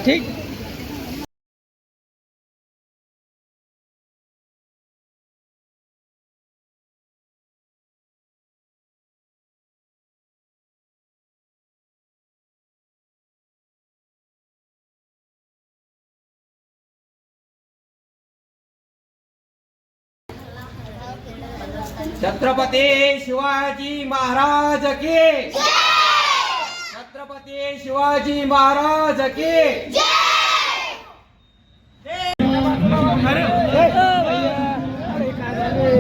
ठीक. छत्रपती शिवाजी महाराज की छत्रपती शिवाजी महाराज की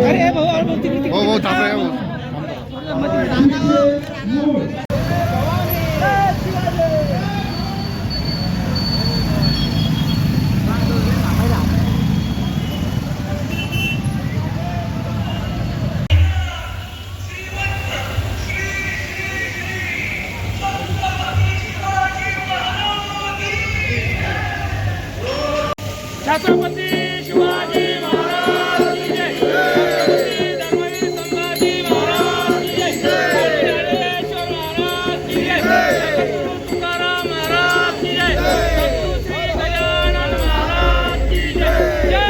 अरे भाऊ हो थांबा छत्रपती शिवाजी महाराज की जय. धर्मवीर संभाजी महाराज की जय. ज्ञानेश्वर महाराज की जय. सद्गुरु तुकाराम महाराज की जय. सद्गुरु श्री गजानन महाराज की जय. जय.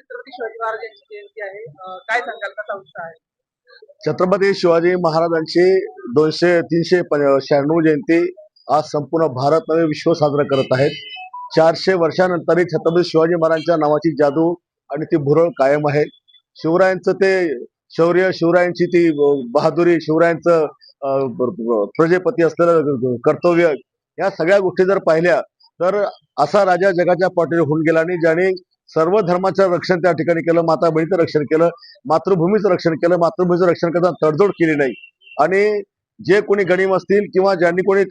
छत्रपती शिवाजी महाराजांची जयंती आहे. काय सांगाल, कसा उत्साह आहे? छत्रपती शिवाजी महाराजांची 396 जयंती आज संपूर्ण भारत नव्हे विश्व साजरा करत आहेत. 400 वर्षानंतरही छत्रपती शिवाजी महाराजांच्या नावाची जादू आणि ती भुरळ कायम आहे. शिवरायांचं ते शौर्य, शिवरायांची ती बहादुरी, शिवरायांचं प्रजेपती असलेलं कर्तव्य, या सगळ्या गोष्टी जर पाहिल्या तर असा राजा जगाच्या पाठीवर होऊन गेला आणि ज्याने सर्व धर्माचं रक्षण त्या ठिकाणी केलं, माता बहिणीचं रक्षण केलं, मातृभूमीचं रक्षण केलं, मातृभूमीचं रक्षण करताना तडजोड केली नाही. आणि जे कोणी गणिम असतील किंवा ज्यांनी कोणी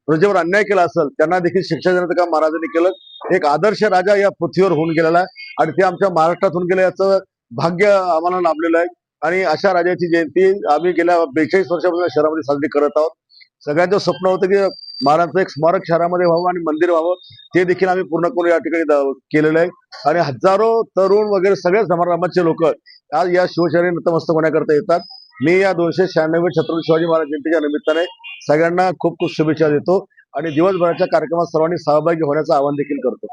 प्रजेवर अन्याय केला असेल त्यांना देखील शिक्षा देण्याचं काम महाराजांनी केलं. एक आदर्श राजा या पृथ्वीवर होऊन गेलेला आहे आणि ते आमच्या महाराष्ट्रात होऊन गेलं, याचं भाग्य आम्हाला लाभलेलं आहे. आणि अशा राजाची जयंती आम्ही गेल्या 42 वर्षापासून शहरामध्ये साजरी करत आहोत. सगळ्यांचं स्वप्न होतं की महाराजांचं एक स्मारक शहरामध्ये व्हावं आणि मंदिर व्हावं, ते देखील आम्ही पूर्ण करून या ठिकाणी केलेलं आहे. आणि हजारो तरुण वगैरे सगळेच धर्माचे लोक आज या शिवशैली नतमस्तक होण्याकरता येतात. मी या 296 छत्रपती शिवाजी महाराज जयंतीच्या निमित्ताने सगळ्यांना खूप खूप शुभेच्छा देतो आणि दिवसभराच्या कार्यक्रमात सर्वांनी सहभागी होण्याचं आवाहन देखील करतो.